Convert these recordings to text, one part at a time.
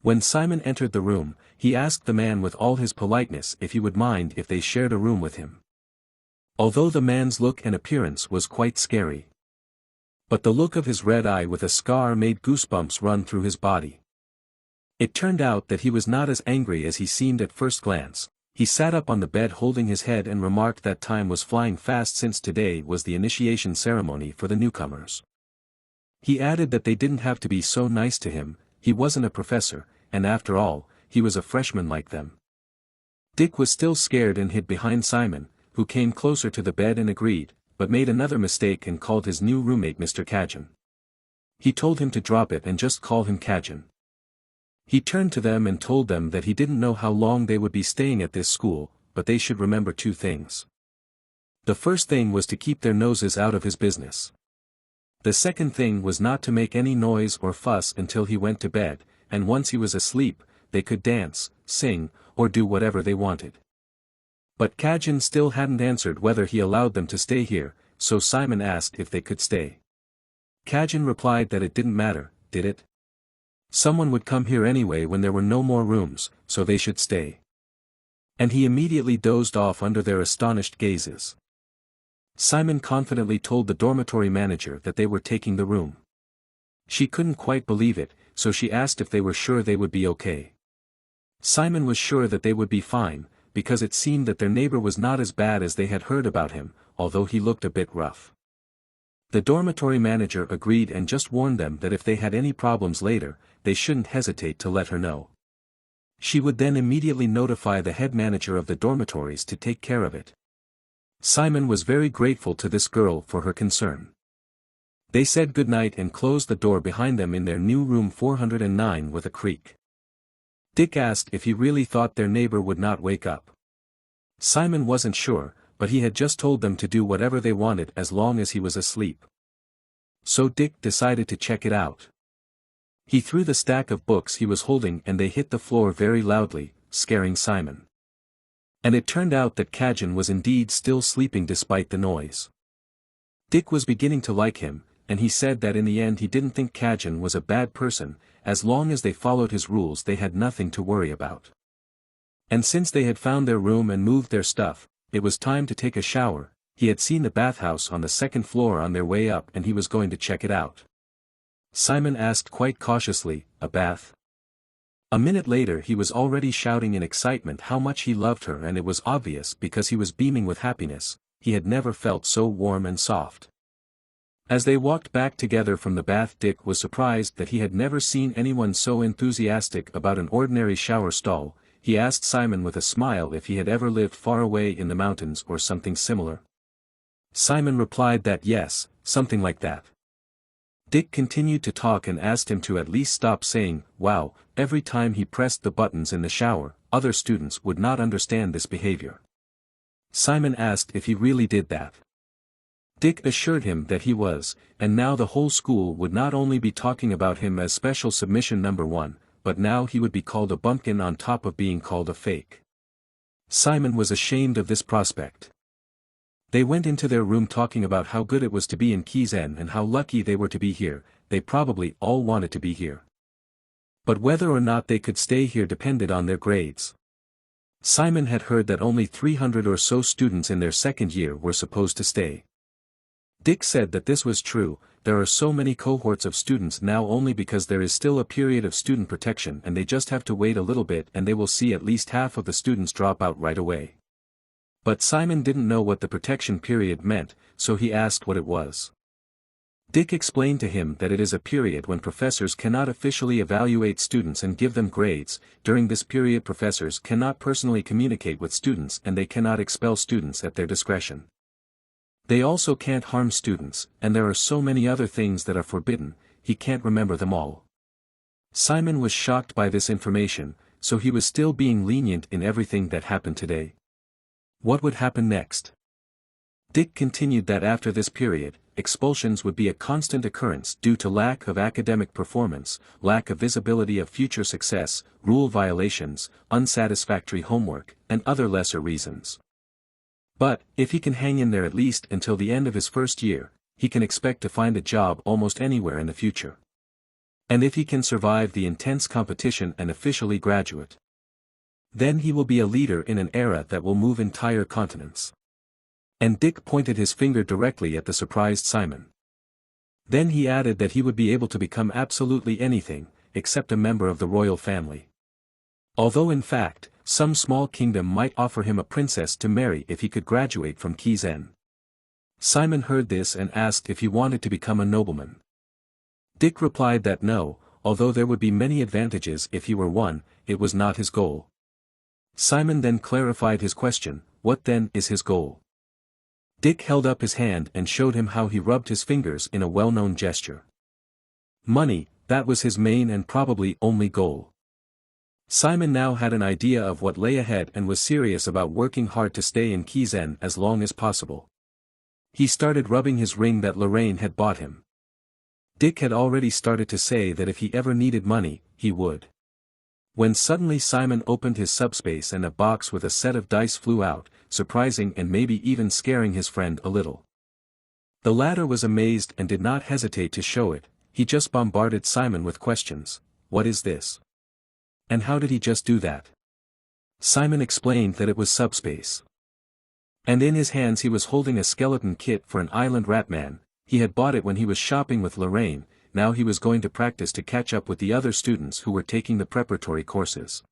When Simon entered the room, he asked the man with all his politeness if he would mind if they shared a room with him. Although the man's look and appearance was quite scary. But the look of his red eye with a scar made goosebumps run through his body. It turned out that he was not as angry as he seemed at first glance. He sat up on the bed holding his head and remarked that time was flying fast since today was the initiation ceremony for the newcomers. He added that they didn't have to be so nice to him, he wasn't a professor, and after all, he was a freshman like them. Dick was still scared and hid behind Simon, who came closer to the bed and agreed, but made another mistake and called his new roommate Mr. Kizen. He told him to drop it and just call him Kizen. He turned to them and told them that he didn't know how long they would be staying at this school, but they should remember two things. The first thing was to keep their noses out of his business. The second thing was not to make any noise or fuss until he went to bed, and once he was asleep, they could dance, sing, or do whatever they wanted. But Kizen still hadn't answered whether he allowed them to stay here, so Simon asked if they could stay. Kizen replied that it didn't matter, did it? Someone would come here anyway when there were no more rooms, so they should stay. And he immediately dozed off under their astonished gazes. Simon confidently told the dormitory manager that they were taking the room. She couldn't quite believe it, so she asked if they were sure they would be okay. Simon was sure that they would be fine, because it seemed that their neighbor was not as bad as they had heard about him, although he looked a bit rough. The dormitory manager agreed and just warned them that if they had any problems later, they shouldn't hesitate to let her know. She would then immediately notify the head manager of the dormitories to take care of it. Simon was very grateful to this girl for her concern. They said goodnight and closed the door behind them in their new room 409 with a creak. Dick asked if he really thought their neighbor would not wake up. Simon wasn't sure, but he had just told them to do whatever they wanted as long as he was asleep. So Dick decided to check it out. He threw the stack of books he was holding and they hit the floor very loudly, scaring Simon. And it turned out that Kizen was indeed still sleeping despite the noise. Dick was beginning to like him, and he said that in the end he didn't think Kizen was a bad person, as long as they followed his rules they had nothing to worry about. And since they had found their room and moved their stuff, it was time to take a shower. He had seen the bathhouse on the second floor on their way up and he was going to check it out. Simon asked quite cautiously, "A bath?" A minute later he was already shouting in excitement how much he loved her, and it was obvious because he was beaming with happiness. He had never felt so warm and soft. As they walked back together from the bath, Dick was surprised that he had never seen anyone so enthusiastic about an ordinary shower stall. He asked Simon with a smile if he had ever lived far away in the mountains or something similar. Simon replied that yes, something like that. Dick continued to talk and asked him to at least stop saying, "Wow," every time he pressed the buttons in the shower. Other students would not understand this behavior. Simon asked if he really did that. Dick assured him that he was, and now the whole school would not only be talking about him as special submission number 1, but now he would be called a bumpkin on top of being called a fake. Simon was ashamed of this prospect. They went into their room talking about how good it was to be in Kizen and how lucky they were to be here. They probably all wanted to be here. But whether or not they could stay here depended on their grades. Simon had heard that only 300 or so students in their second year were supposed to stay. Dick said that this was true. There are so many cohorts of students now only because there is still a period of student protection and they just have to wait a little bit and they will see at least half of the students drop out right away. But Simon didn't know what the protection period meant, so he asked what it was. Dick explained to him that it is a period when professors cannot officially evaluate students and give them grades. During this period professors cannot personally communicate with students and they cannot expel students at their discretion. They also can't harm students, and there are so many other things that are forbidden, he can't remember them all. Simon was shocked by this information, so he was still being lenient in everything that happened today. What would happen next? Dick continued that after this period, expulsions would be a constant occurrence due to lack of academic performance, lack of visibility of future success, rule violations, unsatisfactory homework, and other lesser reasons. But, if he can hang in there at least until the end of his first year, he can expect to find a job almost anywhere in the future. And if he can survive the intense competition and officially graduate, then he will be a leader in an era that will move entire continents. And Dick pointed his finger directly at the surprised Simon. Then he added that he would be able to become absolutely anything, except a member of the royal family. Although in fact, some small kingdom might offer him a princess to marry if he could graduate from Kizen. Simon heard this and asked if he wanted to become a nobleman. Dick replied that no, although there would be many advantages if he were one, it was not his goal. Simon then clarified his question, what then is his goal? Dick held up his hand and showed him how he rubbed his fingers in a well-known gesture. Money, that was his main and probably only goal. Simon now had an idea of what lay ahead and was serious about working hard to stay in Kizen as long as possible. He started rubbing his ring that Lorraine had bought him. Dick had already started to say that if he ever needed money, he would. When suddenly Simon opened his subspace and a box with a set of dice flew out, surprising and maybe even scaring his friend a little. The latter was amazed and did not hesitate to show it, he just bombarded Simon with questions. What is this? And how did he just do that? Simon explained that it was subspace. And in his hands he was holding a skeleton kit for an island ratman. He had bought it when he was shopping with Lorraine, now he was going to practice to catch up with the other students who were taking the preparatory courses.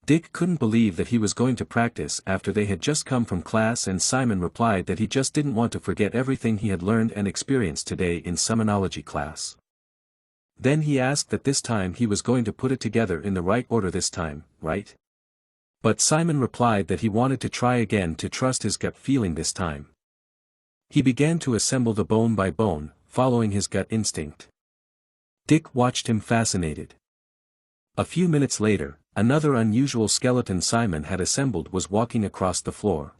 Dick couldn't believe that he was going to practice after they had just come from class, and Simon replied that he just didn't want to forget everything he had learned and experienced today in summonology class. Then he asked that this time he was going to put it together in the right order this time, right? But Simon replied that he wanted to try again to trust his gut feeling this time. He began to assemble the bone by bone, following his gut instinct. Dick watched him fascinated. A few minutes later, another unusual skeleton Simon had assembled was walking across the floor.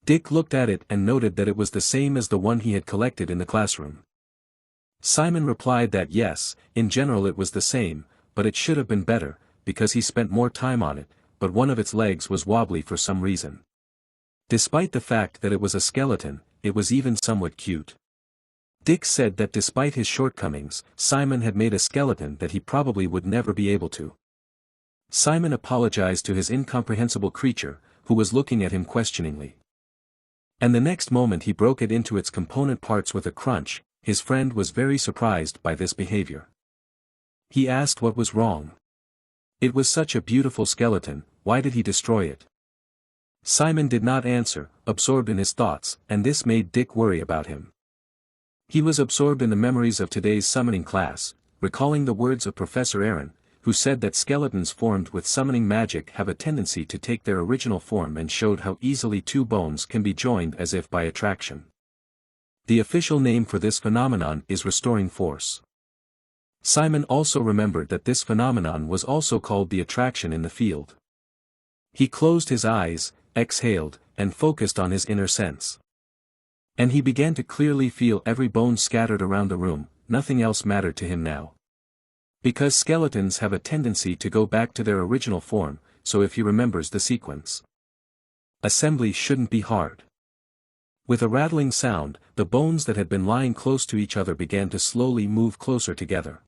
Dick looked at it and noted that it was the same as the one he had collected in the classroom. Simon replied that yes, in general it was the same, but it should have been better, because he spent more time on it, but one of its legs was wobbly for some reason. Despite the fact that it was a skeleton, it was even somewhat cute. Dick said that despite his shortcomings, Simon had made a skeleton that he probably would never be able to. Simon apologized to his incomprehensible creature, who was looking at him questioningly. And the next moment he broke it into its component parts with a crunch. His friend was very surprised by this behavior. He asked what was wrong. It was such a beautiful skeleton, why did he destroy it? Simon did not answer, absorbed in his thoughts, and this made Dick worry about him. He was absorbed in the memories of today's summoning class, recalling the words of Professor Aaron, who said that skeletons formed with summoning magic have a tendency to take their original form, and showed how easily two bones can be joined as if by attraction. The official name for this phenomenon is restoring force. Simon also remembered that this phenomenon was also called the attraction in the field. He closed his eyes, exhaled, and focused on his inner sense. And he began to clearly feel every bone scattered around the room, nothing else mattered to him now. Because skeletons have a tendency to go back to their original form, so if he remembers the sequence, assembly shouldn't be hard. With a rattling sound, the bones that had been lying close to each other began to slowly move closer together.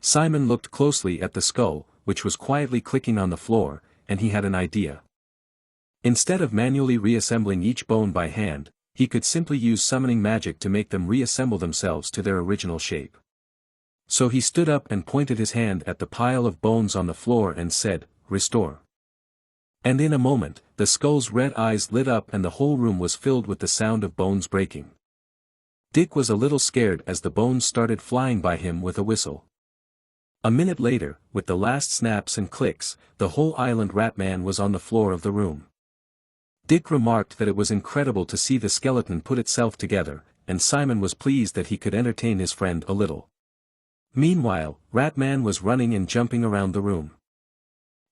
Simon looked closely at the skull, which was quietly clicking on the floor, and he had an idea. Instead of manually reassembling each bone by hand, he could simply use summoning magic to make them reassemble themselves to their original shape. So he stood up and pointed his hand at the pile of bones on the floor and said, "Restore." And in a moment, the skull's red eyes lit up and the whole room was filled with the sound of bones breaking. Dick was a little scared as the bones started flying by him with a whistle. A minute later, with the last snaps and clicks, the whole island ratman was on the floor of the room. Dick remarked that it was incredible to see the skeleton put itself together, and Simon was pleased that he could entertain his friend a little. Meanwhile, Ratman was running and jumping around the room.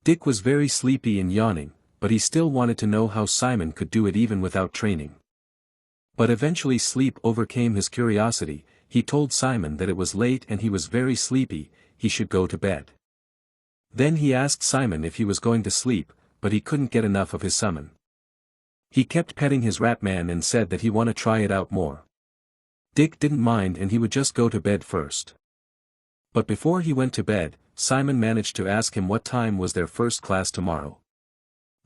Dick was very sleepy and yawning, but he still wanted to know how Simon could do it even without training. But eventually sleep overcame his curiosity. He told Simon that it was late and he was very sleepy, he should go to bed. Then he asked Simon if he was going to sleep, but he couldn't get enough of his summon. He kept petting his Ratman and said that he wanted to try it out more. Dick didn't mind and he would just go to bed first. But before he went to bed, Simon managed to ask him what time was their first class tomorrow.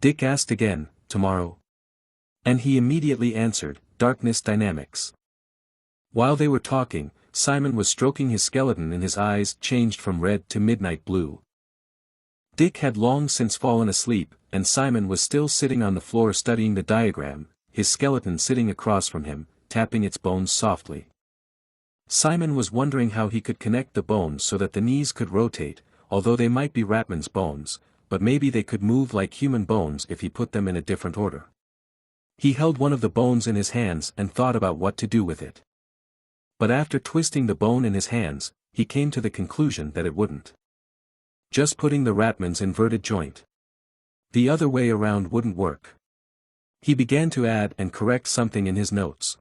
Dick asked again, tomorrow? And he immediately answered, darkness dynamics. While they were talking, Simon was stroking his skeleton and his eyes changed from red to midnight blue. Dick had long since fallen asleep, and Simon was still sitting on the floor studying the diagram, his skeleton sitting across from him, tapping its bones softly. Simon was wondering how he could connect the bones so that the knees could rotate, although they might be Ratman's bones, but maybe they could move like human bones if he put them in a different order. He held one of the bones in his hands and thought about what to do with it. But after twisting the bone in his hands, he came to the conclusion that it wouldn't. Just putting the Ratman's inverted joint. The other way around wouldn't work. He began to add and correct something in his notes.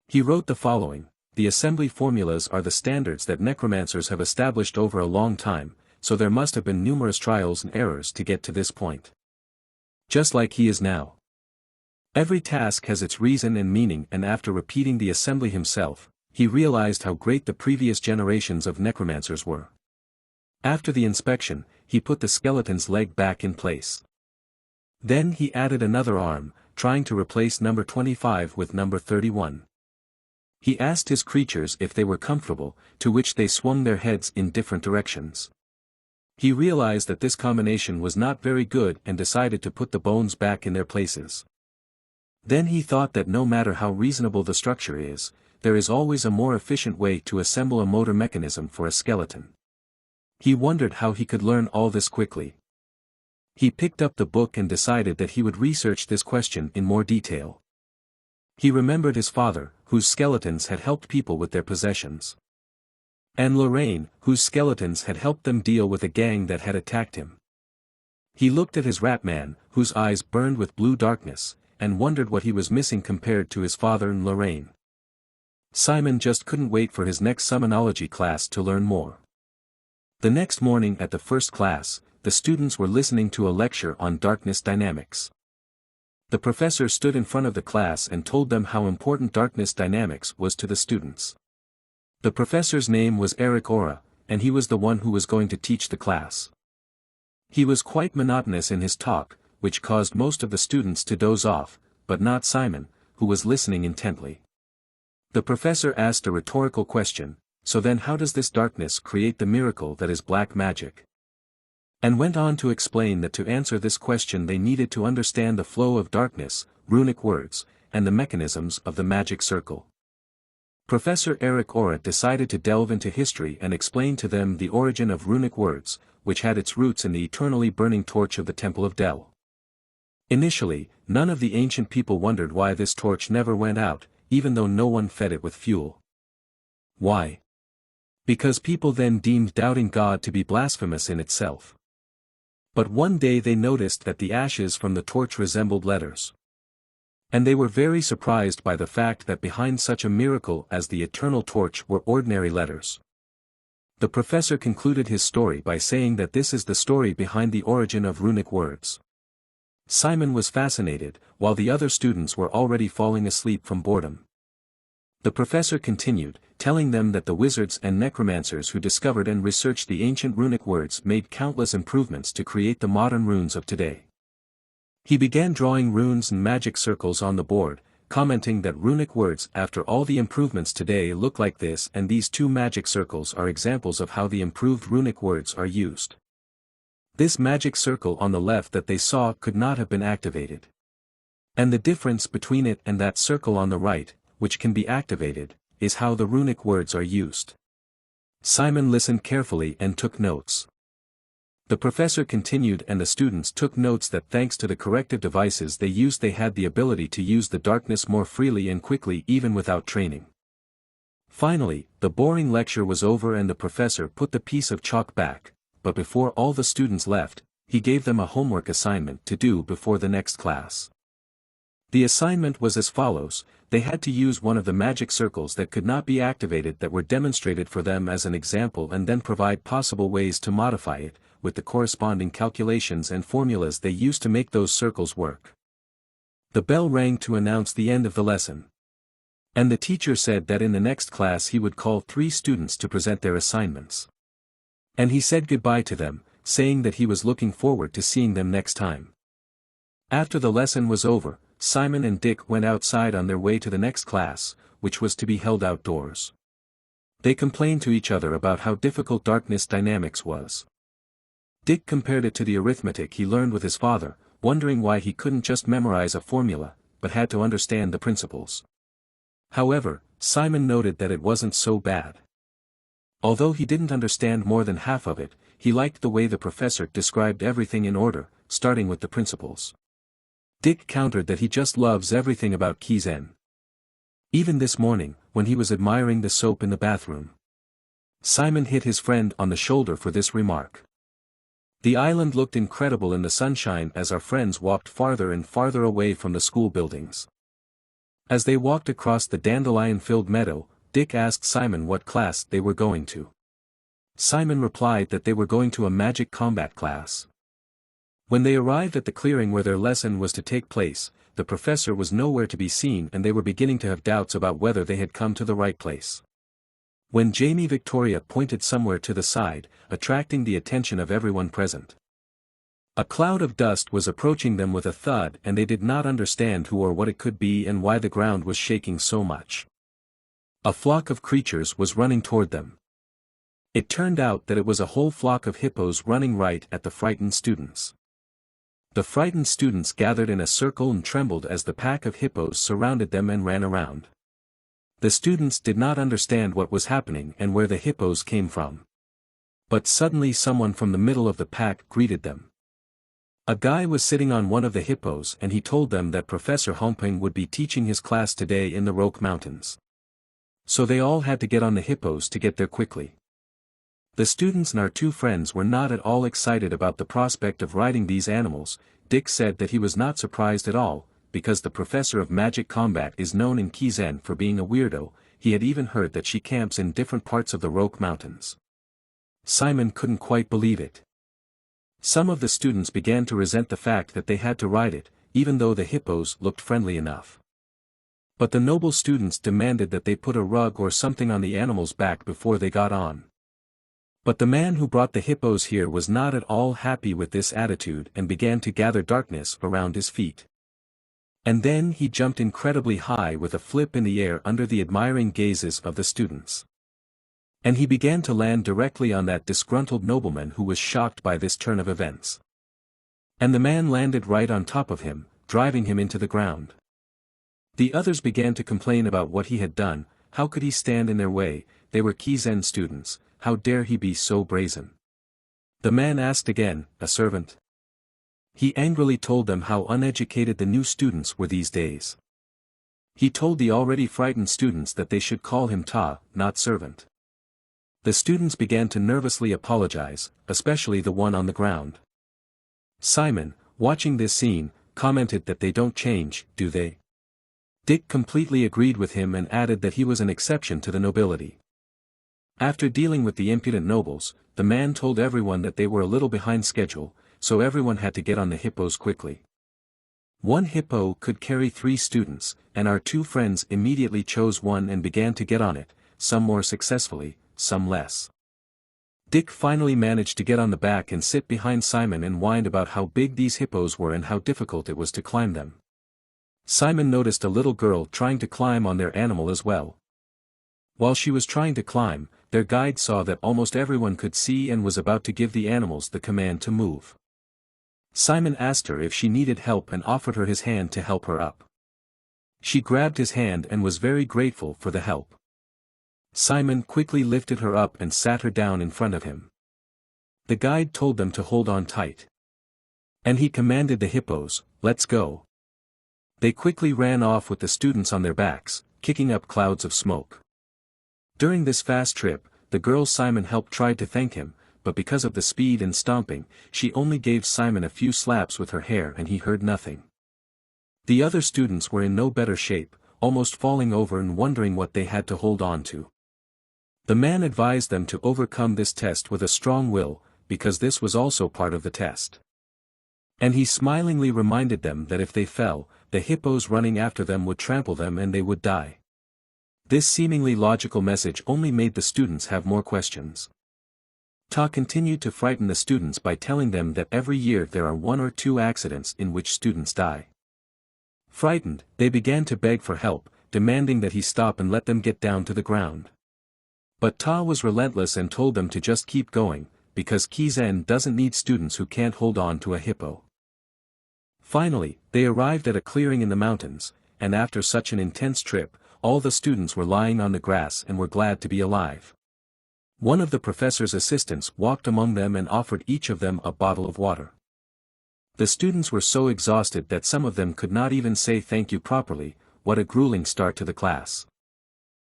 He wrote the following: the assembly formulas are the standards that necromancers have established over a long time, so there must have been numerous trials and errors to get to this point. Just like he is now. Every task has its reason and meaning, and after repeating the assembly himself, he realized how great the previous generations of necromancers were. After the inspection, he put the skeleton's leg back in place. Then he added another arm, trying to replace number 25 with number 31. He asked his creatures if they were comfortable, to which they swung their heads in different directions. He realized that this combination was not very good and decided to put the bones back in their places. Then he thought that no matter how reasonable the structure is, there is always a more efficient way to assemble a motor mechanism for a skeleton. He wondered how he could learn all this quickly. He picked up the book and decided that he would research this question in more detail. He remembered his father, whose skeletons had helped people with their possessions. And Lorraine, whose skeletons had helped them deal with a gang that had attacked him. He looked at his Ratman, whose eyes burned with blue darkness, and wondered what he was missing compared to his father and Lorraine. Simon just couldn't wait for his next summonology class to learn more. The next morning at the first class, the students were listening to a lecture on darkness dynamics. The professor stood in front of the class and told them how important darkness dynamics was to the students. The professor's name was Eric Ora, and he was the one who was going to teach the class. He was quite monotonous in his talk, which caused most of the students to doze off, but not Simon, who was listening intently. The professor asked a rhetorical question: so then how does this darkness create the miracle that is black magic? And went on to explain that to answer this question they needed to understand the flow of darkness, runic words, and the mechanisms of the magic circle. Professor Eric Orat decided to delve into history and explain to them the origin of runic words, which had its roots in the eternally burning torch of the Temple of Del. Initially, none of the ancient people wondered why this torch never went out, even though no one fed it with fuel. Why? Because people then deemed doubting God to be blasphemous in itself. But one day they noticed that the ashes from the torch resembled letters. And they were very surprised by the fact that behind such a miracle as the eternal torch were ordinary letters. The professor concluded his story by saying that this is the story behind the origin of runic words. Simon was fascinated, while the other students were already falling asleep from boredom. The professor continued, telling them that the wizards and necromancers who discovered and researched the ancient runic words made countless improvements to create the modern runes of today. He began drawing runes and magic circles on the board, commenting that runic words after all the improvements today look like this, and these two magic circles are examples of how the improved runic words are used. This magic circle on the left that they saw could not have been activated. And the difference between it and that circle on the right, which can be activated, is how the runic words are used. Simon listened carefully and took notes. The professor continued and the students took notes that thanks to the corrective devices they used they had the ability to use the darkness more freely and quickly even without training. Finally, the boring lecture was over and the professor put the piece of chalk back, but before all the students left, he gave them a homework assignment to do before the next class. The assignment was as follows: they had to use one of the magic circles that could not be activated that were demonstrated for them as an example and then provide possible ways to modify it, with the corresponding calculations and formulas they used to make those circles work. The bell rang to announce the end of the lesson. And the teacher said that in the next class he would call 3 students to present their assignments. And he said goodbye to them, saying that he was looking forward to seeing them next time. After the lesson was over, Simon and Dick went outside on their way to the next class, which was to be held outdoors. They complained to each other about how difficult darkness dynamics was. Dick compared it to the arithmetic he learned with his father, wondering why he couldn't just memorize a formula, but had to understand the principles. However, Simon noted that it wasn't so bad. Although he didn't understand more than half of it, he liked the way the professor described everything in order, starting with the principles. Dick countered that he just loves everything about Kizen. Even this morning, when he was admiring the soap in the bathroom. Simon hit his friend on the shoulder for this remark. The island looked incredible in the sunshine as our friends walked farther and farther away from the school buildings. As they walked across the dandelion-filled meadow, Dick asked Simon what class they were going to. Simon replied that they were going to a magic combat class. When they arrived at the clearing where their lesson was to take place, the professor was nowhere to be seen and they were beginning to have doubts about whether they had come to the right place. When Jamie Victoria pointed somewhere to the side, attracting the attention of everyone present. A cloud of dust was approaching them with a thud and they did not understand who or what it could be and why the ground was shaking so much. A flock of creatures was running toward them. It turned out that it was a whole flock of hippos running right at the frightened students. The frightened students gathered in a circle and trembled as the pack of hippos surrounded them and ran around. The students did not understand what was happening and where the hippos came from. But suddenly someone from the middle of the pack greeted them. A guy was sitting on one of the hippos and he told them that Professor Hongping would be teaching his class today in the Roque Mountains. So they all had to get on the hippos to get there quickly. The students and our 2 friends were not at all excited about the prospect of riding these animals. Dick said that he was not surprised at all, because the professor of magic combat is known in Kizen for being a weirdo. He had even heard that she camps in different parts of the Roque Mountains. Simon couldn't quite believe it. Some of the students began to resent the fact that they had to ride it, even though the hippos looked friendly enough. But the noble students demanded that they put a rug or something on the animal's back before they got on. But the man who brought the hippos here was not at all happy with this attitude and began to gather darkness around his feet. And then he jumped incredibly high with a flip in the air under the admiring gazes of the students. And he began to land directly on that disgruntled nobleman who was shocked by this turn of events. And the man landed right on top of him, driving him into the ground. The others began to complain about what he had done. How could he stand in their way? They were Kizen students, how dare he be so brazen? The man asked again, a servant? He angrily told them how uneducated the new students were these days. He told the already frightened students that they should call him Ta, not servant. The students began to nervously apologize, especially the one on the ground. Simon, watching this scene, commented that they don't change, do they? Dick completely agreed with him and added that he was an exception to the nobility. After dealing with the impudent nobles, the man told everyone that they were a little behind schedule, so everyone had to get on the hippos quickly. One hippo could carry 3 students, and our 2 friends immediately chose one and began to get on it, some more successfully, some less. Dick finally managed to get on the back and sit behind Simon and whined about how big these hippos were and how difficult it was to climb them. Simon noticed a little girl trying to climb on their animal as well. While she was trying to climb, their guide saw that almost everyone could see and was about to give the animals the command to move. Simon asked her if she needed help and offered her his hand to help her up. She grabbed his hand and was very grateful for the help. Simon quickly lifted her up and sat her down in front of him. The guide told them to hold on tight. And he commanded the hippos, let's go. They quickly ran off with the students on their backs, kicking up clouds of smoke. During this fast trip, the girl Simon helped tried to thank him, but because of the speed and stomping, she only gave Simon a few slaps with her hair and he heard nothing. The other students were in no better shape, almost falling over and wondering what they had to hold on to. The man advised them to overcome this test with a strong will, because this was also part of the test. And he smilingly reminded them that if they fell, the hippos running after them would trample them and they would die. This seemingly logical message only made the students have more questions. Ta continued to frighten the students by telling them that every year there are 1 or 2 accidents in which students die. Frightened, they began to beg for help, demanding that he stop and let them get down to the ground. But Ta was relentless and told them to just keep going, because Kizen doesn't need students who can't hold on to a hippo. Finally, they arrived at a clearing in the mountains, and after such an intense trip, all the students were lying on the grass and were glad to be alive. One of the professor's assistants walked among them and offered each of them a bottle of water. The students were so exhausted that some of them could not even say thank you properly. What a grueling start to the class.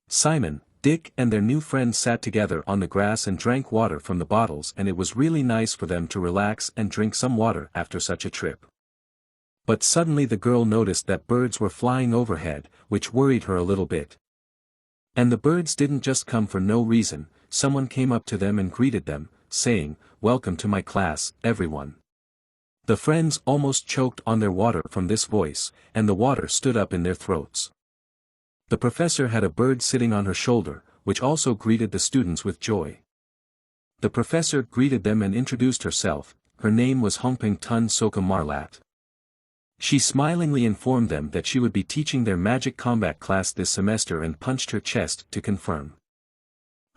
Simon, Dick and their new friend sat together on the grass and drank water from the bottles, and it was really nice for them to relax and drink some water after such a trip. But suddenly the girl noticed that birds were flying overhead, which worried her a little bit. And the birds didn't just come for no reason. Someone came up to them and greeted them, saying, "Welcome to my class, everyone." The friends almost choked on their water from this voice, and the water stood up in their throats. The professor had a bird sitting on her shoulder, which also greeted the students with joy. The professor greeted them and introduced herself. Her name was Hongping Tun Soka Marlat. She smilingly informed them that she would be teaching their magic combat class this semester and punched her chest to confirm.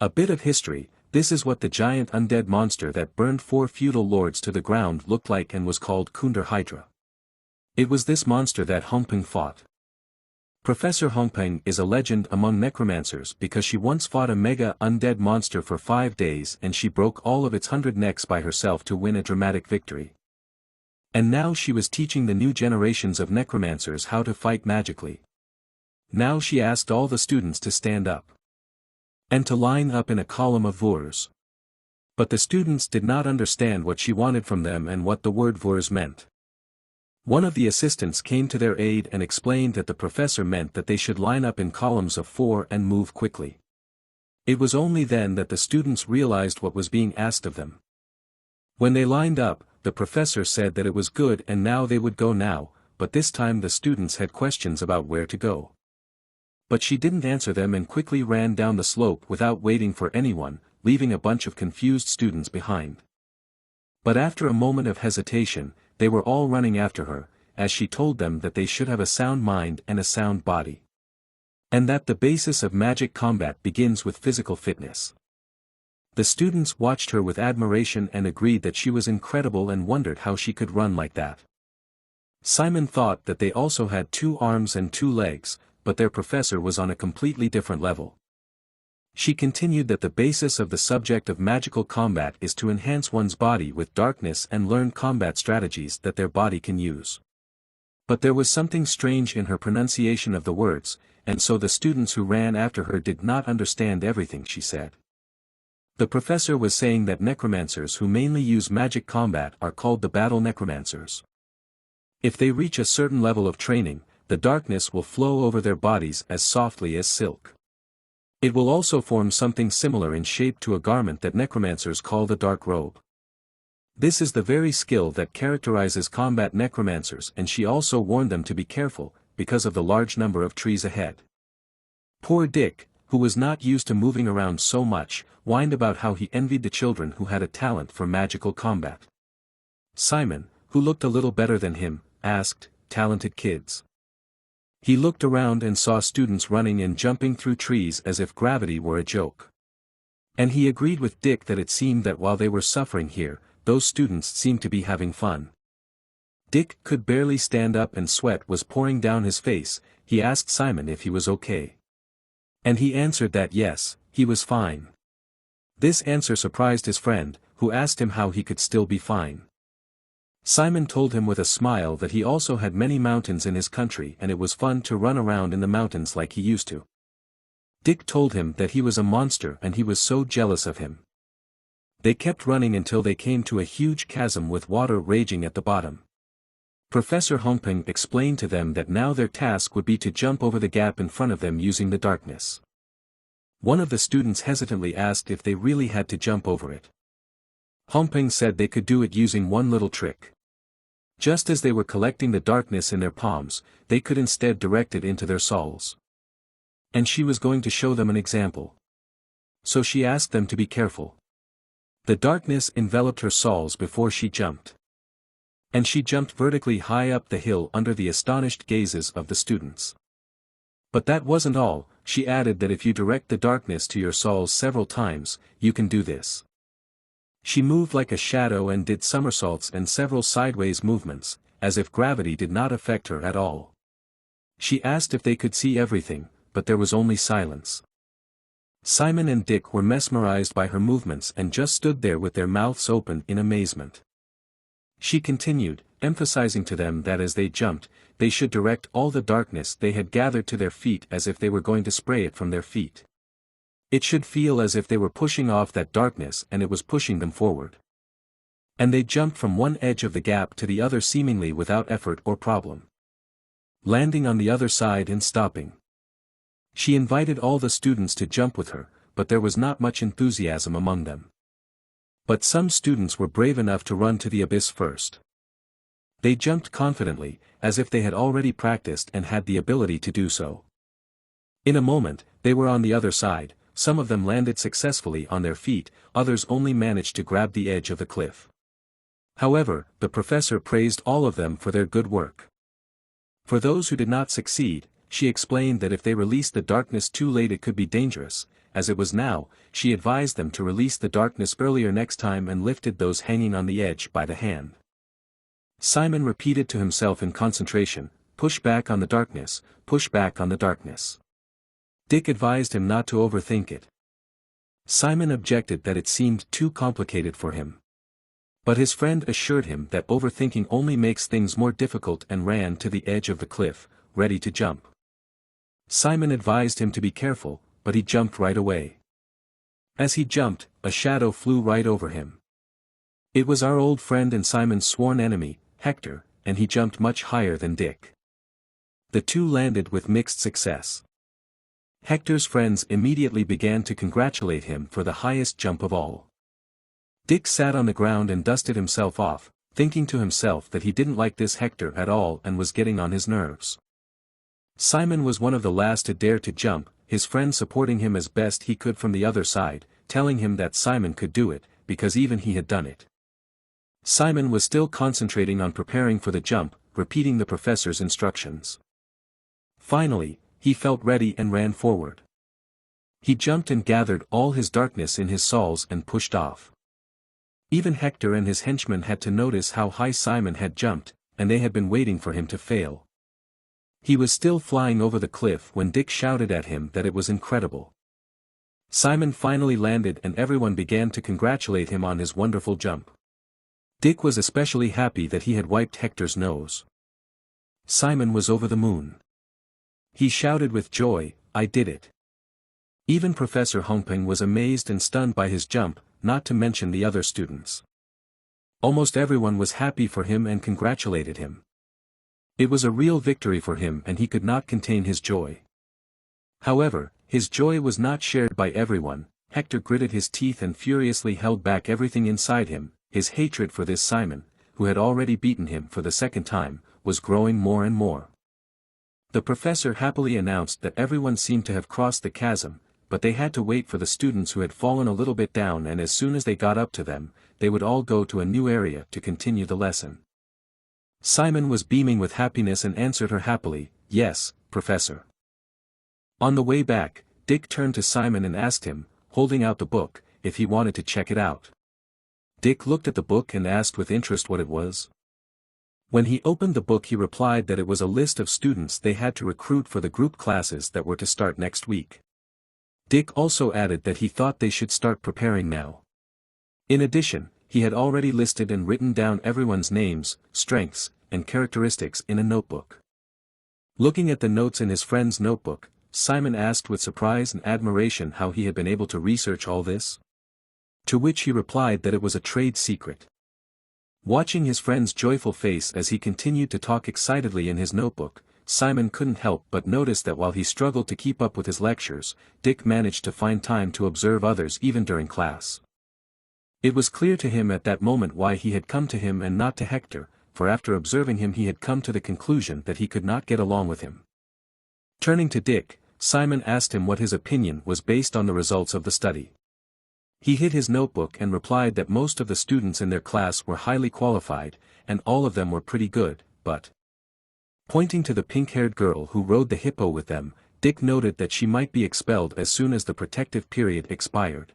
A bit of history: this is what the giant undead monster that burned 4 feudal lords to the ground looked like and was called Kundar Hydra. It was this monster that Hongping fought. Professor Hongping is a legend among necromancers because she once fought a mega undead monster for 5 days and she broke all of its 100 necks by herself to win a dramatic victory. And now she was teaching the new generations of necromancers how to fight magically. Now she asked all the students to stand up and to line up in a column of vurs. But the students did not understand what she wanted from them and what the word vurs meant. One of the assistants came to their aid and explained that the professor meant that they should line up in columns of 4 and move quickly. It was only then that the students realized what was being asked of them. When they lined up, the professor said that it was good and now they would go now, but this time the students had questions about where to go. But she didn't answer them and quickly ran down the slope without waiting for anyone, leaving a bunch of confused students behind. But after a moment of hesitation, they were all running after her, as she told them that they should have a sound mind and a sound body. And that the basis of magic combat begins with physical fitness. The students watched her with admiration and agreed that she was incredible and wondered how she could run like that. Simon thought that they also had 2 arms and 2 legs, but their professor was on a completely different level. She continued that the basis of the subject of magical combat is to enhance one's body with darkness and learn combat strategies that their body can use. But there was something strange in her pronunciation of the words, and so the students who ran after her did not understand everything she said. The professor was saying that necromancers who mainly use magic combat are called the battle necromancers. If they reach a certain level of training, the darkness will flow over their bodies as softly as silk. It will also form something similar in shape to a garment that necromancers call the dark robe. This is the very skill that characterizes combat necromancers, and she also warned them to be careful, because of the large number of trees ahead. Poor Dick, who was not used to moving around so much, whined about how he envied the children who had a talent for magical combat. Simon, who looked a little better than him, asked, "Talented kids?" He looked around and saw students running and jumping through trees as if gravity were a joke. And he agreed with Dick that it seemed that while they were suffering here, those students seemed to be having fun. Dick could barely stand up and sweat was pouring down his face. He asked Simon if he was okay. And he answered that yes, he was fine. This answer surprised his friend, who asked him how he could still be fine. Simon told him with a smile that he also had many mountains in his country and it was fun to run around in the mountains like he used to. Dick told him that he was a monster and he was so jealous of him. They kept running until they came to a huge chasm with water raging at the bottom. Professor Hongping explained to them that now their task would be to jump over the gap in front of them using the darkness. One of the students hesitantly asked if they really had to jump over it. Hongping said they could do it using one little trick. Just as they were collecting the darkness in their palms, they could instead direct it into their souls. And she was going to show them an example. So she asked them to be careful. The darkness enveloped her soles before she jumped. And she jumped vertically high up the hill under the astonished gazes of the students. But that wasn't all, she added that if you direct the darkness to your soles several times, you can do this. She moved like a shadow and did somersaults and several sideways movements, as if gravity did not affect her at all. She asked if they could see everything, but there was only silence. Simon and Dick were mesmerized by her movements and just stood there with their mouths open in amazement. She continued, emphasizing to them that as they jumped, they should direct all the darkness they had gathered to their feet as if they were going to spray it from their feet. It should feel as if they were pushing off that darkness and it was pushing them forward. And they jumped from one edge of the gap to the other seemingly without effort or problem. Landing on the other side and stopping. She invited all the students to jump with her, but there was not much enthusiasm among them. But some students were brave enough to run to the abyss first. They jumped confidently, as if they had already practiced and had the ability to do so. In a moment, they were on the other side, some of them landed successfully on their feet, others only managed to grab the edge of the cliff. However, the professor praised all of them for their good work. For those who did not succeed, she explained that if they released the darkness too late it could be dangerous. As it was now, she advised them to release the darkness earlier next time and lifted those hanging on the edge by the hand. Simon repeated to himself in concentration, "Push back on the darkness, push back on the darkness." Dick advised him not to overthink it. Simon objected that it seemed too complicated for him. But his friend assured him that overthinking only makes things more difficult and ran to the edge of the cliff, ready to jump. Simon advised him to be careful, but he jumped right away. As he jumped, a shadow flew right over him. It was our old friend and Simon's sworn enemy, Hector, and he jumped much higher than Dick. The two landed with mixed success. Hector's friends immediately began to congratulate him for the highest jump of all. Dick sat on the ground and dusted himself off, thinking to himself that he didn't like this Hector at all and was getting on his nerves. Simon was one of the last to dare to jump, his friend supporting him as best he could from the other side, telling him that Simon could do it, because even he had done it. Simon was still concentrating on preparing for the jump, repeating the professor's instructions. Finally, he felt ready and ran forward. He jumped and gathered all his darkness in his soles and pushed off. Even Hector and his henchmen had to notice how high Simon had jumped, and they had been waiting for him to fail. He was still flying over the cliff when Dick shouted at him that it was incredible. Simon finally landed and everyone began to congratulate him on his wonderful jump. Dick was especially happy that he had wiped Hector's nose. Simon was over the moon. He shouted with joy, "I did it." Even Professor Hongping was amazed and stunned by his jump, not to mention the other students. Almost everyone was happy for him and congratulated him. It was a real victory for him and he could not contain his joy. However, his joy was not shared by everyone. Hector gritted his teeth and furiously held back everything inside him. His hatred for this Simon, who had already beaten him for the second time, was growing more and more. The professor happily announced that everyone seemed to have crossed the chasm, but they had to wait for the students who had fallen a little bit down, and as soon as they got up to them, they would all go to a new area to continue the lesson. Simon was beaming with happiness and answered her happily, "Yes, Professor." On the way back, Dick turned to Simon and asked him, holding out the book, if he wanted to check it out. Dick looked at the book and asked with interest what it was. When he opened the book he replied that it was a list of students they had to recruit for the group classes that were to start next week. Dick also added that he thought they should start preparing now. In addition, he had already listed and written down everyone's names, strengths, and characteristics in a notebook. Looking at the notes in his friend's notebook, Simon asked with surprise and admiration how he had been able to research all this. To which he replied that it was a trade secret. Watching his friend's joyful face as he continued to talk excitedly in his notebook, Simon couldn't help but notice that while he struggled to keep up with his lectures, Dick managed to find time to observe others even during class. It was clear to him at that moment why he had come to him and not to Hector, for after observing him he had come to the conclusion that he could not get along with him. Turning to Dick, Simon asked him what his opinion was based on the results of the study. He hid his notebook and replied that most of the students in their class were highly qualified, and all of them were pretty good, but... Pointing to the pink-haired girl who rode the hippo with them, Dick noted that she might be expelled as soon as the protective period expired.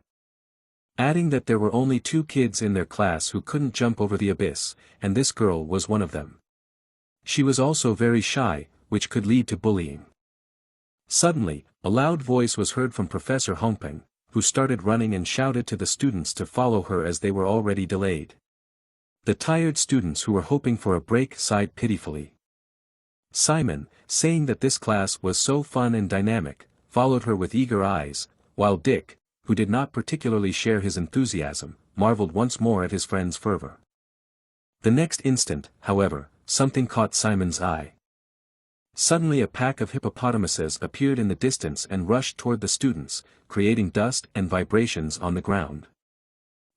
Adding that there were only 2 kids in their class who couldn't jump over the abyss, and this girl was one of them. She was also very shy, which could lead to bullying. Suddenly, a loud voice was heard from Professor Hongpeng, who started running and shouted to the students to follow her as they were already delayed. The tired students who were hoping for a break sighed pitifully. Simon, saying that this class was so fun and dynamic, followed her with eager eyes, while Dick, who did not particularly share his enthusiasm, marveled once more at his friend's fervor. The next instant, however, something caught Simon's eye. Suddenly a pack of hippopotamuses appeared in the distance and rushed toward the students, creating dust and vibrations on the ground.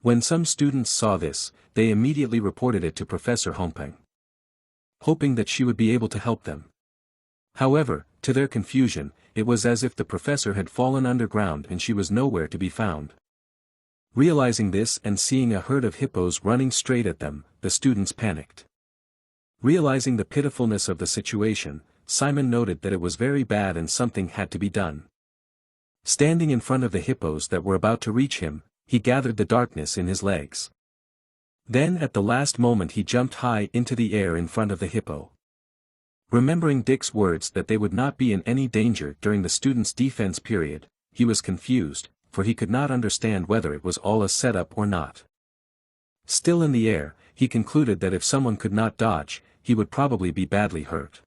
When some students saw this, they immediately reported it to Professor Hongpeng, hoping that she would be able to help them. However, to their confusion, it was as if the professor had fallen underground and she was nowhere to be found. Realizing this and seeing a herd of hippos running straight at them, the students panicked. Realizing the pitifulness of the situation, Simon noted that it was very bad and something had to be done. Standing in front of the hippos that were about to reach him, he gathered the darkness in his legs. Then at the last moment he jumped high into the air in front of the hippo. Remembering Dick's words that they would not be in any danger during the students' defense period, he was confused, for he could not understand whether it was all a setup or not. Still in the air, he concluded that if someone could not dodge, he would probably be badly hurt.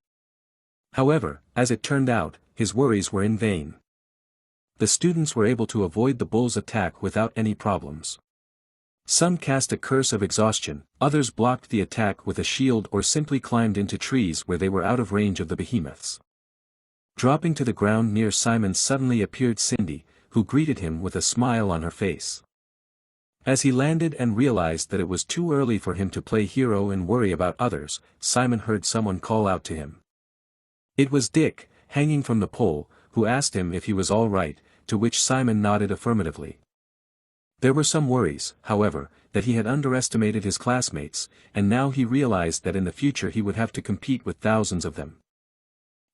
However, as it turned out, his worries were in vain. The students were able to avoid the bull's attack without any problems. Some cast a curse of exhaustion, others blocked the attack with a shield or simply climbed into trees where they were out of range of the behemoths. Dropping to the ground near Simon suddenly appeared Cindy, who greeted him with a smile on her face. As he landed and realized that it was too early for him to play hero and worry about others, Simon heard someone call out to him. It was Dick, hanging from the pole, who asked him if he was all right, to which Simon nodded affirmatively. There were some worries, however, that he had underestimated his classmates, and now he realized that in the future he would have to compete with thousands of them.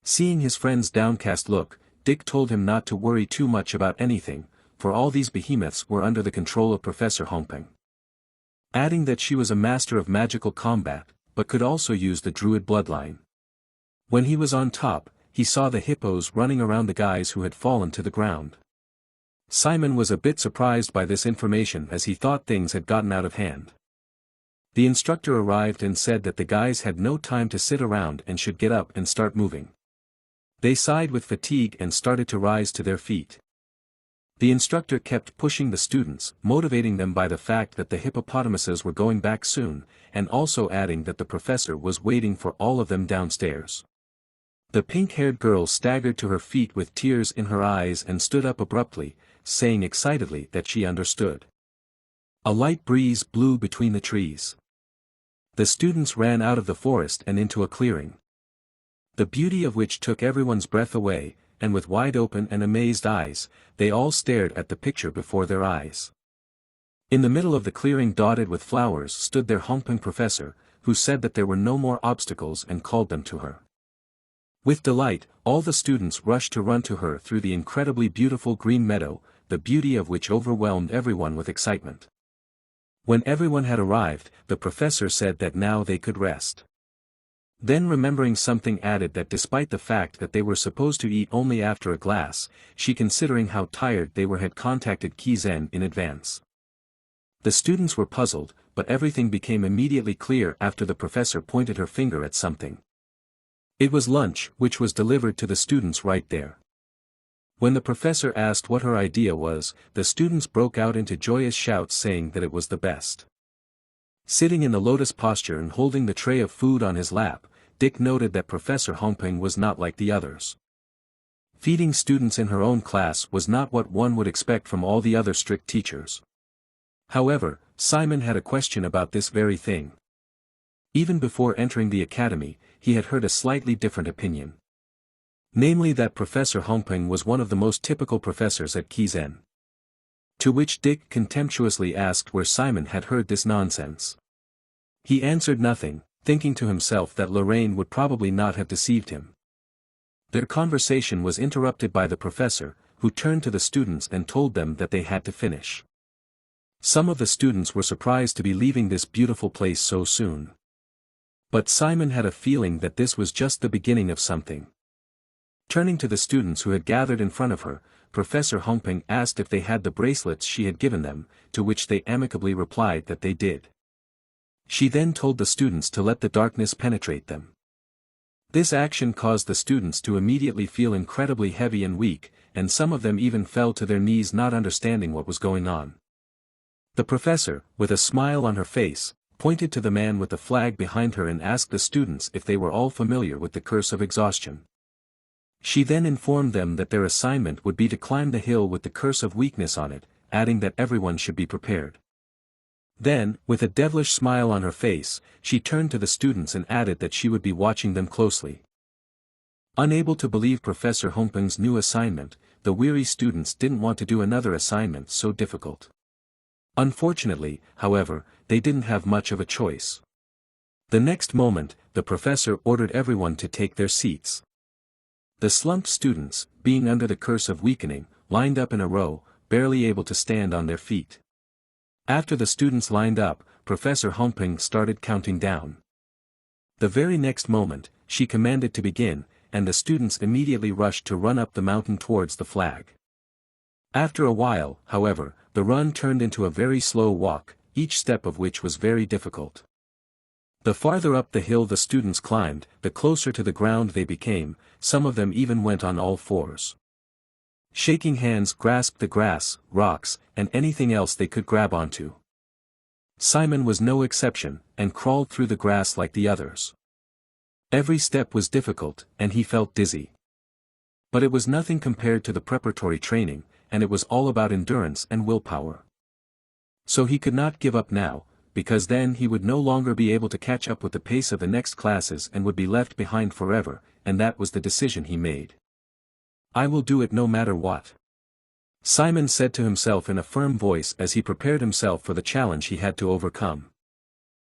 Seeing his friend's downcast look, Dick told him not to worry too much about anything, for all these behemoths were under the control of Professor Hongpeng. Adding that she was a master of magical combat, but could also use the druid bloodline. When he was on top, he saw the hippos running around the guys who had fallen to the ground. Simon was a bit surprised by this information as he thought things had gotten out of hand. The instructor arrived and said that the guys had no time to sit around and should get up and start moving. They sighed with fatigue and started to rise to their feet. The instructor kept pushing the students, motivating them by the fact that the hippopotamuses were going back soon, and also adding that the professor was waiting for all of them downstairs. The pink-haired girl staggered to her feet with tears in her eyes and stood up abruptly, saying excitedly that she understood. A light breeze blew between the trees. The students ran out of the forest and into a clearing, the beauty of which took everyone's breath away, and with wide-open and amazed eyes, they all stared at the picture before their eyes. In the middle of the clearing dotted with flowers stood their Hongpeng professor, who said that there were no more obstacles and called them to her. With delight, all the students rushed to run to her through the incredibly beautiful green meadow, the beauty of which overwhelmed everyone with excitement. When everyone had arrived, the professor said that now they could rest. Then remembering something added that despite the fact that they were supposed to eat only after a glass, she considering how tired they were had contacted Kizen in advance. The students were puzzled, but everything became immediately clear after the professor pointed her finger at something. It was lunch, which was delivered to the students right there. When the professor asked what her idea was, the students broke out into joyous shouts saying that it was the best. Sitting in the lotus posture and holding the tray of food on his lap, Dick noted that Professor Hongpeng was not like the others. Feeding students in her own class was not what one would expect from all the other strict teachers. However, Simon had a question about this very thing. Even before entering the academy, he had heard a slightly different opinion. Namely that Professor Hongping was one of the most typical professors at Kizen. To which Dick contemptuously asked where Simon had heard this nonsense. He answered nothing, thinking to himself that Lorraine would probably not have deceived him. Their conversation was interrupted by the professor, who turned to the students and told them that they had to finish. Some of the students were surprised to be leaving this beautiful place so soon. But Simon had a feeling that this was just the beginning of something. Turning to the students who had gathered in front of her, Professor Hongping asked if they had the bracelets she had given them, to which they amicably replied that they did. She then told the students to let the darkness penetrate them. This action caused the students to immediately feel incredibly heavy and weak, and some of them even fell to their knees not understanding what was going on. The professor, with a smile on her face, pointed to the man with the flag behind her and asked the students if they were all familiar with the curse of exhaustion. She then informed them that their assignment would be to climb the hill with the curse of weakness on it, adding that everyone should be prepared. Then, with a devilish smile on her face, she turned to the students and added that she would be watching them closely. Unable to believe Professor Hongping's new assignment, the weary students didn't want to do another assignment so difficult. Unfortunately, however, they didn't have much of a choice. The next moment, the professor ordered everyone to take their seats. The slumped students, being under the curse of weakening, lined up in a row, barely able to stand on their feet. After the students lined up, Professor Hongping started counting down. The very next moment, she commanded to begin, and the students immediately rushed to run up the mountain towards the flag. After a while, however, the run turned into a very slow walk, each step of which was very difficult. The farther up the hill the students climbed, the closer to the ground they became, some of them even went on all fours. Shaking hands grasped the grass, rocks, and anything else they could grab onto. Simon was no exception, and crawled through the grass like the others. Every step was difficult, and he felt dizzy. But it was nothing compared to the preparatory training, and it was all about endurance and willpower. So he could not give up now, because then he would no longer be able to catch up with the pace of the next classes and would be left behind forever, and that was the decision he made. I will do it no matter what. Simon said to himself in a firm voice as he prepared himself for the challenge he had to overcome.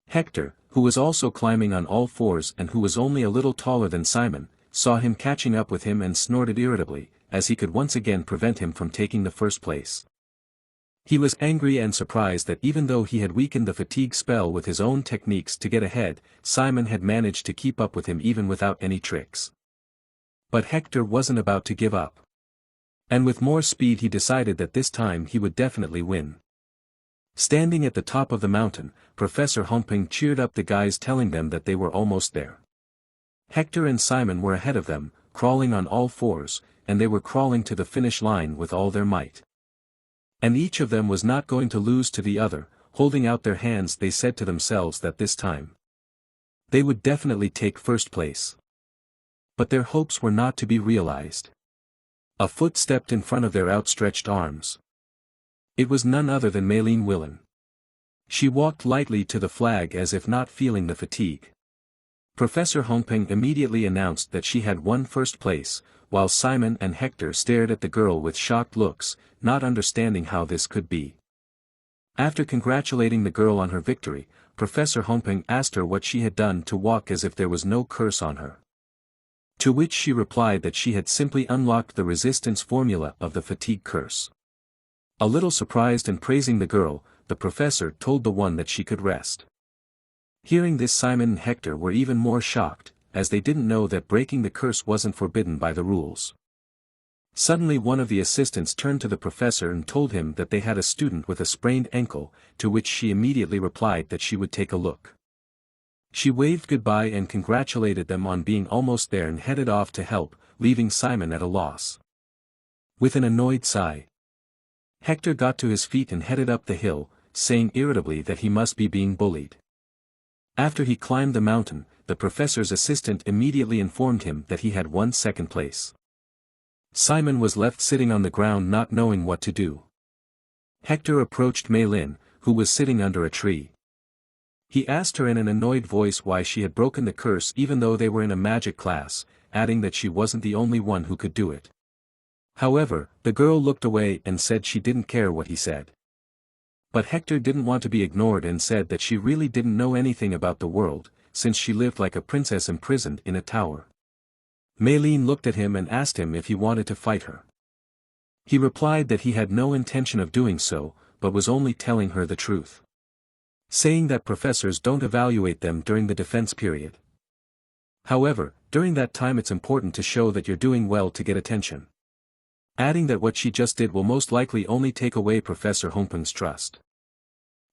Hector, who was also climbing on all fours and who was only a little taller than Simon, saw him catching up with him and snorted irritably, as he could once again prevent him from taking the first place. He was angry and surprised that even though he had weakened the fatigue spell with his own techniques to get ahead, Simon had managed to keep up with him even without any tricks. But Hector wasn't about to give up. And with more speed he decided that this time he would definitely win. Standing at the top of the mountain, Professor Hongping cheered up the guys telling them that they were almost there. Hector and Simon were ahead of them, crawling on all fours, and they were crawling to the finish line with all their might. And each of them was not going to lose to the other, holding out their hands they said to themselves that this time they would definitely take first place. But their hopes were not to be realized. A foot stepped in front of their outstretched arms. It was none other than Maylene Willen. She walked lightly to the flag as if not feeling the fatigue. Professor Hongping immediately announced that she had won first place, while Simon and Hector stared at the girl with shocked looks, not understanding how this could be. After congratulating the girl on her victory, Professor Hongping asked her what she had done to walk as if there was no curse on her. To which she replied that she had simply unlocked the resistance formula of the fatigue curse. A little surprised and praising the girl, the professor told the one that she could rest. Hearing this, Simon and Hector were even more shocked, as they didn't know that breaking the curse wasn't forbidden by the rules. Suddenly one of the assistants turned to the professor and told him that they had a student with a sprained ankle, to which she immediately replied that she would take a look. She waved goodbye and congratulated them on being almost there and headed off to help, leaving Simon at a loss. With an annoyed sigh, Hector got to his feet and headed up the hill, saying irritably that he must be being bullied. After he climbed the mountain, the professor's assistant immediately informed him that he had won second place. Simon was left sitting on the ground not knowing what to do. Hector approached Maylin, who was sitting under a tree. He asked her in an annoyed voice why she had broken the curse even though they were in a magic class, adding that she wasn't the only one who could do it. However, the girl looked away and said she didn't care what he said. But Hector didn't want to be ignored and said that she really didn't know anything about the world, since she lived like a princess imprisoned in a tower. Maylene looked at him and asked him if he wanted to fight her. He replied that he had no intention of doing so, but was only telling her the truth, saying that professors don't evaluate them during the defense period. However, during that time it's important to show that you're doing well to get attention. Adding that what she just did will most likely only take away Professor Hongpeng's trust.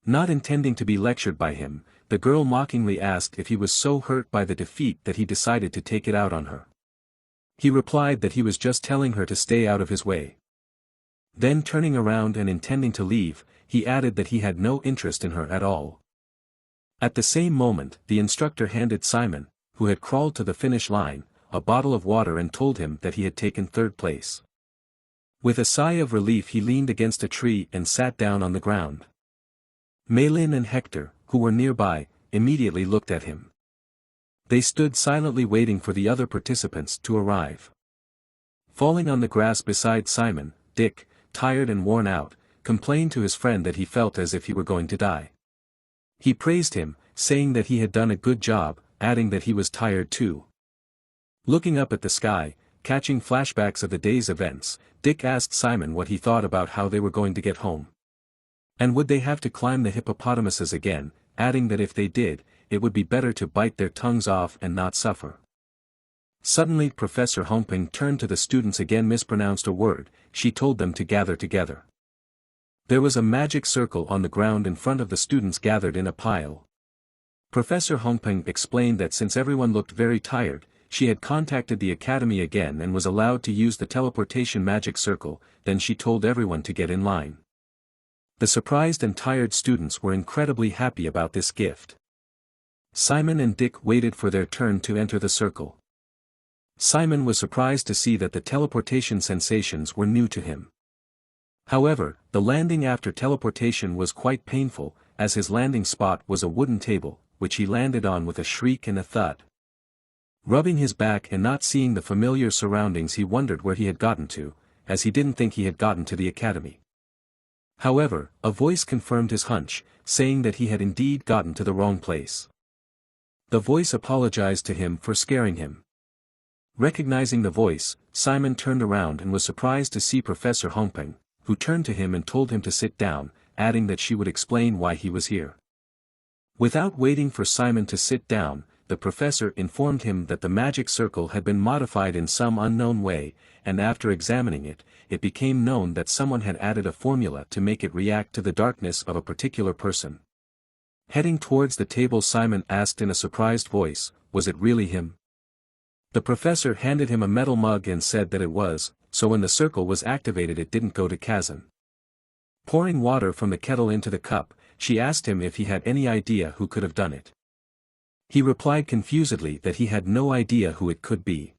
Not intending to be lectured by him, the girl mockingly asked if he was so hurt by the defeat that he decided to take it out on her. He replied that he was just telling her to stay out of his way. Then turning around and intending to leave, he added that he had no interest in her at all. At the same moment, the instructor handed Simon, who had crawled to the finish line, a bottle of water and told him that he had taken third place. With a sigh of relief he leaned against a tree and sat down on the ground. Maylin and Hector, who were nearby, immediately looked at him. They stood silently waiting for the other participants to arrive. Falling on the grass beside Simon, Dick, tired and worn out, complained to his friend that he felt as if he were going to die. He praised him, saying that he had done a good job, adding that he was tired too. Looking up at the sky, catching flashbacks of the day's events, Dick asked Simon what he thought about how they were going to get home. And would they have to climb the hippopotamuses again, adding that if they did, it would be better to bite their tongues off and not suffer. Suddenly Professor Hongpeng turned to the students again, mispronounced a word. She told them to gather together. There was a magic circle on the ground in front of the students gathered in a pile. Professor Hongpeng explained that since everyone looked very tired, she had contacted the academy again and was allowed to use the teleportation magic circle. Then she told everyone to get in line. The surprised and tired students were incredibly happy about this gift. Simon and Dick waited for their turn to enter the circle. Simon was surprised to see that the teleportation sensations were new to him. However, the landing after teleportation was quite painful, as his landing spot was a wooden table, which he landed on with a shriek and a thud. Rubbing his back and not seeing the familiar surroundings, he wondered where he had gotten to, as he didn't think he had gotten to the academy. However, a voice confirmed his hunch, saying that he had indeed gotten to the wrong place. The voice apologized to him for scaring him. Recognizing the voice, Simon turned around and was surprised to see Professor Hongpeng, who turned to him and told him to sit down, adding that she would explain why he was here. Without waiting for Simon to sit down, the professor informed him that the magic circle had been modified in some unknown way, and after examining it, it became known that someone had added a formula to make it react to the darkness of a particular person. Heading towards the table, Simon asked in a surprised voice, was it really him? The professor handed him a metal mug and said that it was, so when the circle was activated it didn't go to Kizen. Pouring water from the kettle into the cup, she asked him if he had any idea who could have done it. He replied confusedly that he had no idea who it could be.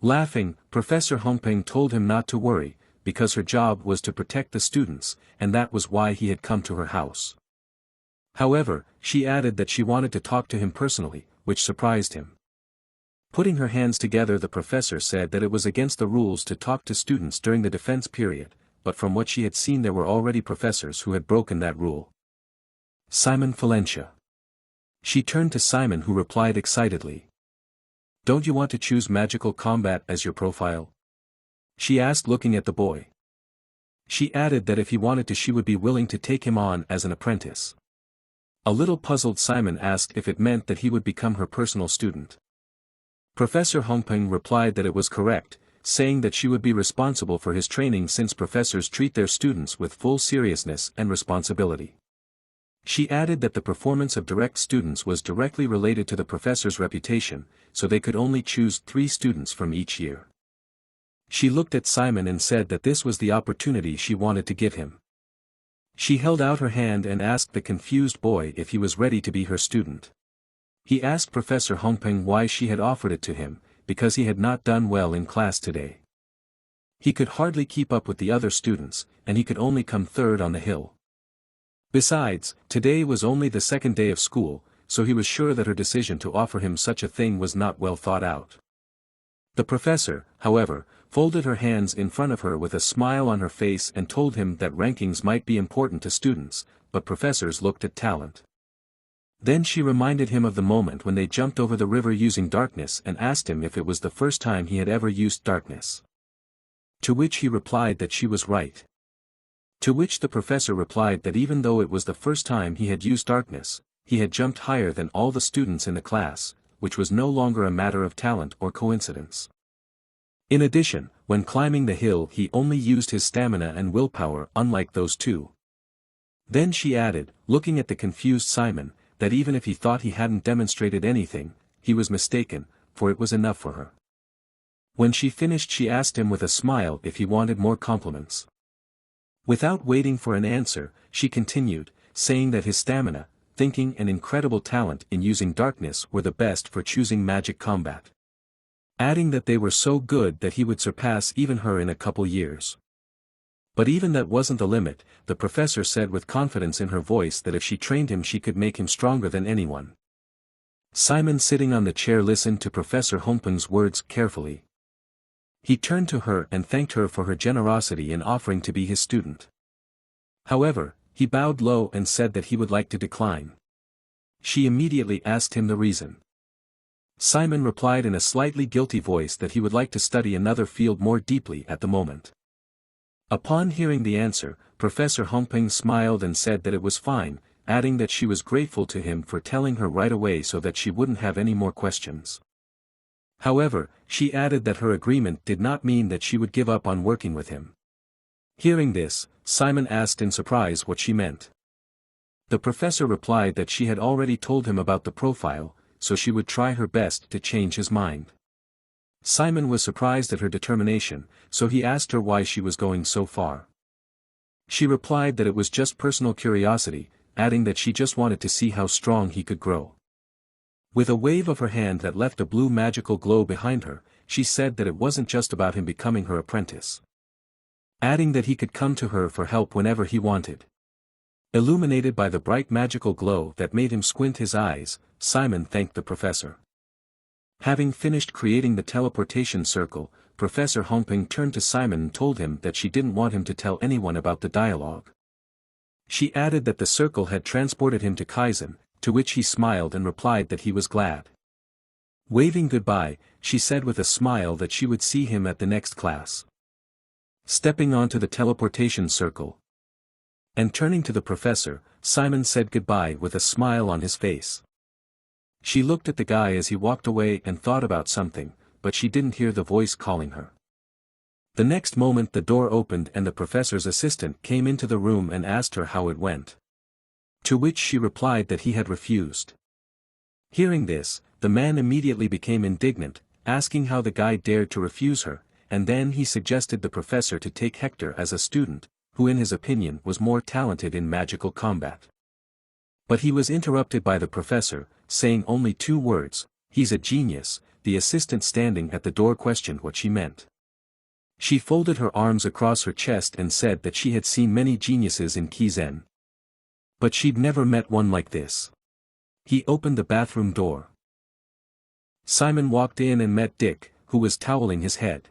Laughing, Professor Hongpeng told him not to worry, because her job was to protect the students, and that was why he had come to her house. However, she added that she wanted to talk to him personally, which surprised him. Putting her hands together, the professor said that it was against the rules to talk to students during the defense period, but from what she had seen there were already professors who had broken that rule. Simon Valencia. She turned to Simon, who replied excitedly. Don't you want to choose magical combat as your profile? She asked, looking at the boy. She added that if he wanted to she would be willing to take him on as an apprentice. A little puzzled, Simon asked if it meant that he would become her personal student. Professor Hongpeng replied that it was correct, saying that she would be responsible for his training since professors treat their students with full seriousness and responsibility. She added that the performance of direct students was directly related to the professor's reputation, so they could only choose 3 students from each year. She looked at Simon and said that this was the opportunity she wanted to give him. She held out her hand and asked the confused boy if he was ready to be her student. He asked Professor Hongpeng why she had offered it to him, because he had not done well in class today. He could hardly keep up with the other students, and he could only come third on the hill. Besides, today was only the second day of school, so he was sure that her decision to offer him such a thing was not well thought out. The professor, however, folded her hands in front of her with a smile on her face and told him that rankings might be important to students, but professors looked at talent. Then she reminded him of the moment when they jumped over the river using darkness and asked him if it was the first time he had ever used darkness. To which he replied that she was right. To which the professor replied that even though it was the first time he had used darkness, he had jumped higher than all the students in the class, which was no longer a matter of talent or coincidence. In addition, when climbing the hill he only used his stamina and willpower, unlike those two. Then she added, looking at the confused Simon, that even if he thought he hadn't demonstrated anything, he was mistaken, for it was enough for her. When she finished she asked him with a smile if he wanted more compliments. Without waiting for an answer, she continued, saying that his stamina, thinking and incredible talent in using darkness were the best for choosing magic combat. Adding that they were so good that he would surpass even her in a couple years. But even that wasn't the limit, the professor said with confidence in her voice that if she trained him she could make him stronger than anyone. Simon sitting on the chair listened to Professor Hongpeng's words carefully. He turned to her and thanked her for her generosity in offering to be his student. However, he bowed low and said that he would like to decline. She immediately asked him the reason. Simon replied in a slightly guilty voice that he would like to study another field more deeply at the moment. Upon hearing the answer, Professor Hongpeng smiled and said that it was fine, adding that she was grateful to him for telling her right away so that she wouldn't have any more questions. However, she added that her agreement did not mean that she would give up on working with him. Hearing this, Simon asked in surprise what she meant. The professor replied that she had already told him about the profile, so she would try her best to change his mind. Simon was surprised at her determination, so he asked her why she was going so far. She replied that it was just personal curiosity, adding that she just wanted to see how strong he could grow. With a wave of her hand that left a blue magical glow behind her, she said that it wasn't just about him becoming her apprentice. Adding that he could come to her for help whenever he wanted. Illuminated by the bright magical glow that made him squint his eyes, Simon thanked the professor. Having finished creating the teleportation circle, Professor Hongpeng turned to Simon and told him that she didn't want him to tell anyone about the dialogue. She added that the circle had transported him to Kizen, to which he smiled and replied that he was glad. Waving goodbye, she said with a smile that she would see him at the next class. Stepping onto the teleportation circle and turning to the professor, Simon said goodbye with a smile on his face. She looked at the guy as he walked away and thought about something, but she didn't hear the voice calling her. The next moment the door opened and the professor's assistant came into the room and asked her how it went. To which she replied that he had refused. Hearing this, the man immediately became indignant, asking how the guy dared to refuse her, and then he suggested the professor to take Hector as a student, who in his opinion was more talented in magical combat. But he was interrupted by the professor, saying only 2 words, "He's a genius." The assistant standing at the door questioned what she meant. She folded her arms across her chest and said that she had seen many geniuses in Kizen. But she'd never met one like this. He opened the bathroom door. Simon walked in and met Dick, who was toweling his head.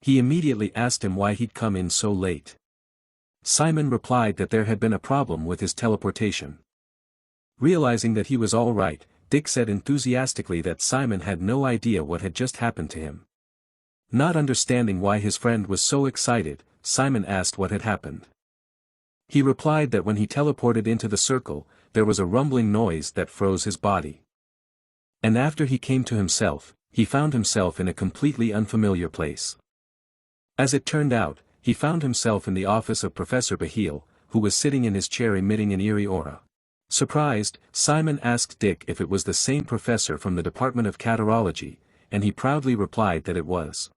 He immediately asked him why he'd come in so late. Simon replied that there had been a problem with his teleportation. Realizing that he was all right, Dick said enthusiastically that Simon had no idea what had just happened to him. Not understanding why his friend was so excited, Simon asked what had happened. He replied that when he teleported into the circle, there was a rumbling noise that froze his body. And after he came to himself, he found himself in a completely unfamiliar place. As it turned out, he found himself in the office of Professor Bahil, who was sitting in his chair emitting an eerie aura. Surprised, Simon asked Dick if it was the same professor from the Department of Catarology, and he proudly replied that it was.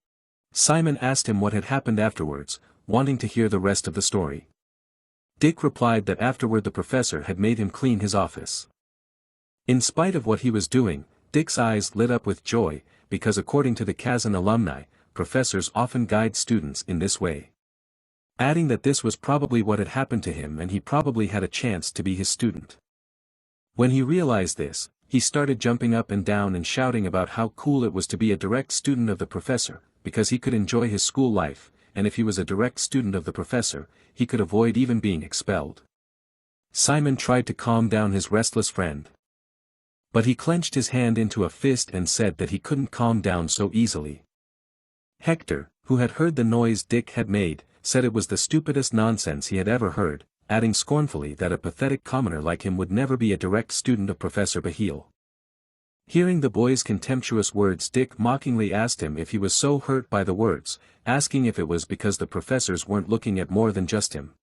Simon asked him what had happened afterwards, wanting to hear the rest of the story. Dick replied that afterward the professor had made him clean his office. In spite of what he was doing, Dick's eyes lit up with joy, because according to the Kizen alumni, professors often guide students in this way. Adding that this was probably what had happened to him and he probably had a chance to be his student. When he realized this, he started jumping up and down and shouting about how cool it was to be a direct student of the professor, because he could enjoy his school life, and if he was a direct student of the professor, he could avoid even being expelled. Simon tried to calm down his restless friend. But he clenched his hand into a fist and said that he couldn't calm down so easily. Hector, who had heard the noise Dick had made, said it was the stupidest nonsense he had ever heard, adding scornfully that a pathetic commoner like him would never be a direct student of Professor Bahil. Hearing the boy's contemptuous words, Dick mockingly asked him if he was so hurt by the words, asking if it was because the professors weren't looking at more than just him.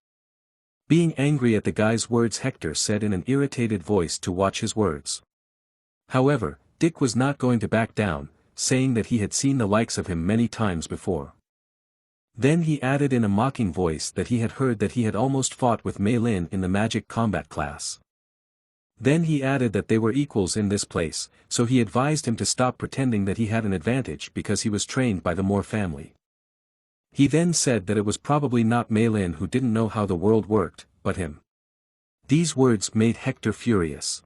Being angry at the guy's words, Hector said in an irritated voice to watch his words. However, Dick was not going to back down, saying that he had seen the likes of him many times before. Then he added in a mocking voice that he had heard that he had almost fought with Mei Lin in the magic combat class. Then he added that they were equals in this place, so he advised him to stop pretending that he had an advantage because he was trained by the Moore family. He then said that it was probably not Mei Lin who didn't know how the world worked, but him. These words made Hector furious.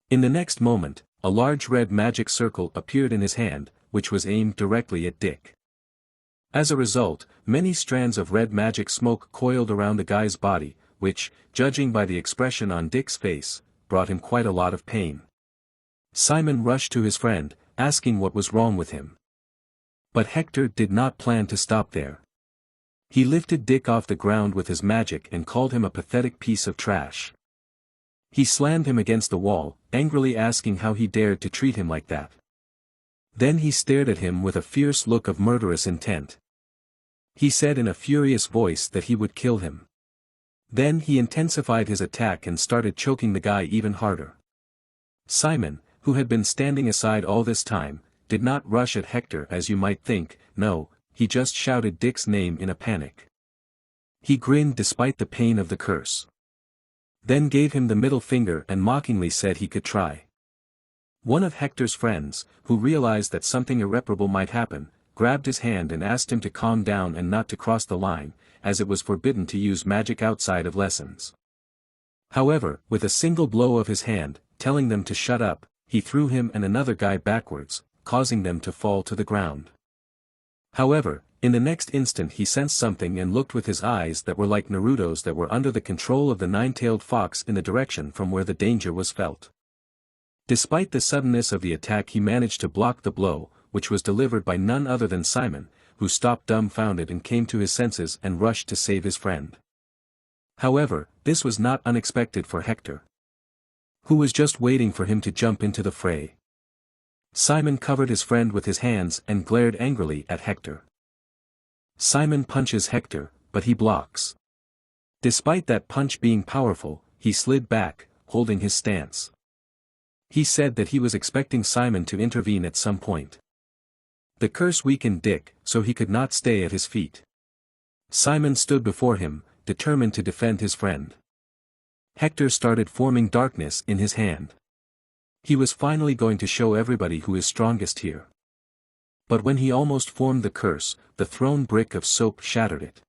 In the next moment, a large red magic circle appeared in his hand, which was aimed directly at Dick. As a result, many strands of red magic smoke coiled around the guy's body, which, judging by the expression on Dick's face, brought him quite a lot of pain. Simon rushed to his friend, asking what was wrong with him. But Hector did not plan to stop there. He lifted Dick off the ground with his magic and called him a pathetic piece of trash. He slammed him against the wall, angrily asking how he dared to treat him like that. Then he stared at him with a fierce look of murderous intent. He said in a furious voice that he would kill him. Then he intensified his attack and started choking the guy even harder. Simon, who had been standing aside all this time, did not rush at Hector as you might think. No, he just shouted Dick's name in a panic. He grinned despite the pain of the curse. Then gave him the middle finger and mockingly said he could try. One of Hector's friends, who realized that something irreparable might happen, grabbed his hand and asked him to calm down and not to cross the line, as it was forbidden to use magic outside of lessons. However, with a single blow of his hand, telling them to shut up, he threw him and another guy backwards, causing them to fall to the ground. However, in the next instant he sensed something and looked with his eyes that were like Naruto's that were under the control of the nine-tailed fox in the direction from where the danger was felt. Despite the suddenness of the attack, he managed to block the blow, which was delivered by none other than Simon, who stopped dumbfounded and came to his senses and rushed to save his friend. However, this was not unexpected for Hector, who was just waiting for him to jump into the fray. Simon covered his friend with his hands and glared angrily at Hector. Simon punches Hector, but he blocks. Despite that punch being powerful, he slid back, holding his stance. He said that he was expecting Simon to intervene at some point. The curse weakened Dick, so he could not stay at his feet. Simon stood before him, determined to defend his friend. Hector started forming darkness in his hand. He was finally going to show everybody who is strongest here. But when he almost formed the curse, the thrown brick of soap shattered it.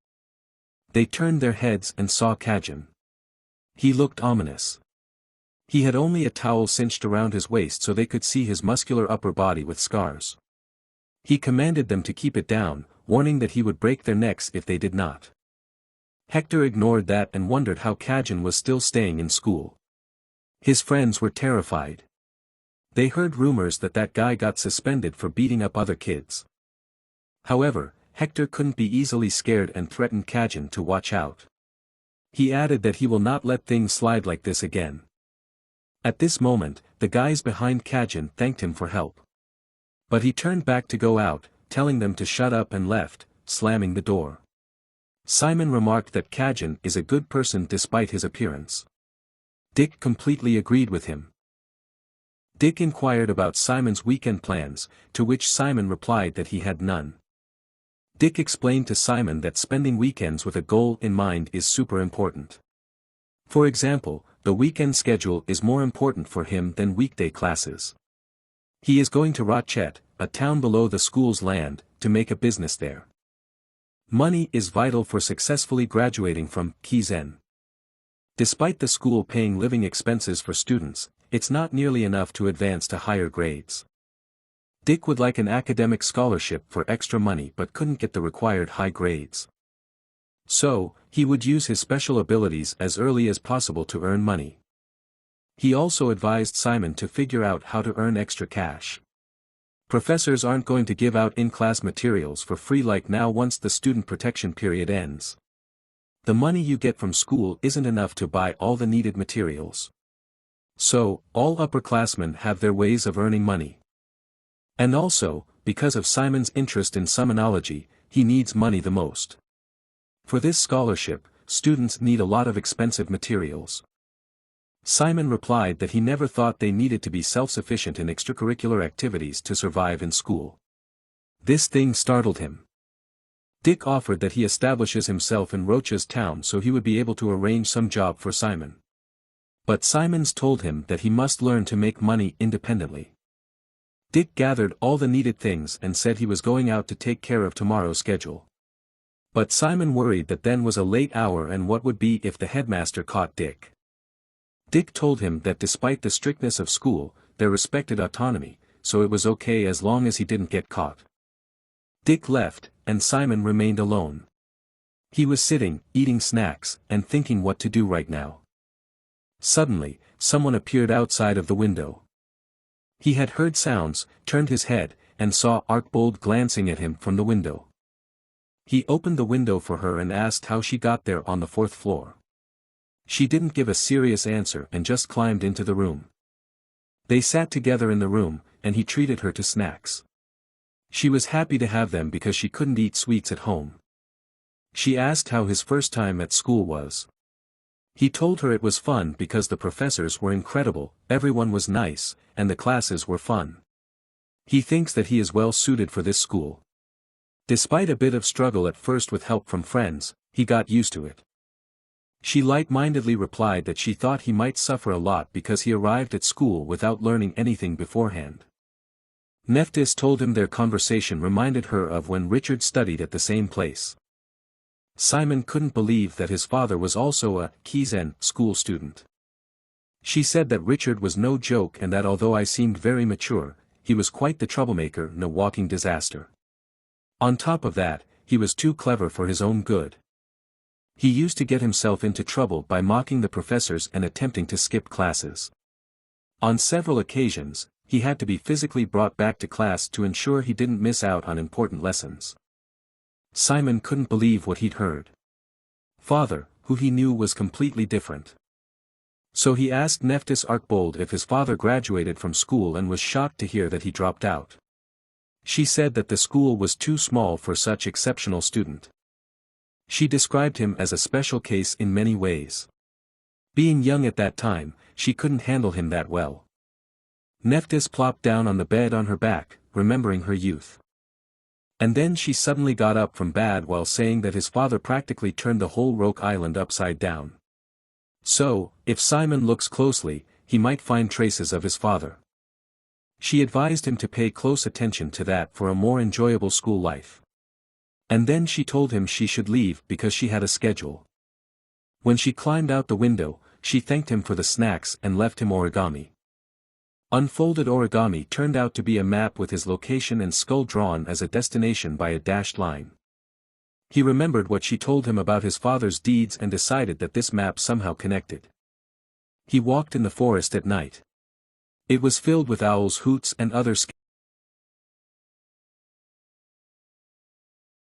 They turned their heads and saw Kizen. He looked ominous. He had only a towel cinched around his waist so they could see his muscular upper body with scars. He commanded them to keep it down, warning that he would break their necks if they did not. Hector ignored that and wondered how Kizen was still staying in school. His friends were terrified. They heard rumors that that guy got suspended for beating up other kids. However, Hector couldn't be easily scared and threatened Kizen to watch out. He added that he will not let things slide like this again. At this moment, the guys behind Kizen thanked him for help. But he turned back to go out, telling them to shut up and left, slamming the door. Simon remarked that Kizen is a good person despite his appearance. Dick completely agreed with him. Dick inquired about Simon's weekend plans, to which Simon replied that he had none. Dick explained to Simon that spending weekends with a goal in mind is super important. For example, the weekend schedule is more important for him than weekday classes. He is going to Rachet, a town below the school's land, to make a business there. Money is vital for successfully graduating from Kizen. Despite the school paying living expenses for students, it's not nearly enough to advance to higher grades. Dick would like an academic scholarship for extra money but couldn't get the required high grades. So, he would use his special abilities as early as possible to earn money. He also advised Simon to figure out how to earn extra cash. Professors aren't going to give out in-class materials for free like now once the student protection period ends. The money you get from school isn't enough to buy all the needed materials. So, all upperclassmen have their ways of earning money. And also, because of Simon's interest in summonology, he needs money the most. For this scholarship, students need a lot of expensive materials. Simon replied that he never thought they needed to be self-sufficient in extracurricular activities to survive in school. This thing startled him. Dick offered that he establishes himself in Rocha's town so he would be able to arrange some job for Simon. But Simons told him that he must learn to make money independently. Dick gathered all the needed things and said he was going out to take care of tomorrow's schedule. But Simon worried that then was a late hour and what would be if the headmaster caught Dick. Dick told him that despite the strictness of school, they respected autonomy, so it was okay as long as he didn't get caught. Dick left, and Simon remained alone. He was sitting, eating snacks, and thinking what to do right now. Suddenly, someone appeared outside of the window. He had heard sounds, turned his head, and saw Archbold glancing at him from the window. He opened the window for her and asked how she got there on the 4th floor. She didn't give a serious answer and just climbed into the room. They sat together in the room, and he treated her to snacks. She was happy to have them because she couldn't eat sweets at home. She asked how his first time at school was. He told her it was fun because the professors were incredible, everyone was nice, and the classes were fun. He thinks that he is well suited for this school. Despite a bit of struggle at first with help from friends, he got used to it. She light-mindedly replied that she thought he might suffer a lot because he arrived at school without learning anything beforehand. Nephthys told him their conversation reminded her of when Richard studied at the same place. Simon couldn't believe that his father was also a Kizen school student. She said that Richard was no joke and that although I seemed very mature, he was quite the troublemaker and a walking disaster. On top of that, he was too clever for his own good. He used to get himself into trouble by mocking the professors and attempting to skip classes. On several occasions, he had to be physically brought back to class to ensure he didn't miss out on important lessons. Simon couldn't believe what he'd heard. Father, who he knew was completely different. So he asked Nephthys Archbold if his father graduated from school and was shocked to hear that he dropped out. She said that the school was too small for such exceptional student. She described him as a special case in many ways. Being young at that time, she couldn't handle him that well. Nephthys plopped down on the bed on her back, remembering her youth. And then she suddenly got up from bed while saying that his father practically turned the whole Roke Island upside down. So, if Simon looks closely, he might find traces of his father. She advised him to pay close attention to that for a more enjoyable school life. And then she told him she should leave because she had a schedule. When she climbed out the window, she thanked him for the snacks and left him origami. Unfolded origami turned out to be a map with his location and skull drawn as a destination by a dashed line. He remembered what she told him about his father's deeds and decided that this map somehow connected. He walked in the forest at night. It was filled with owls' hoots and other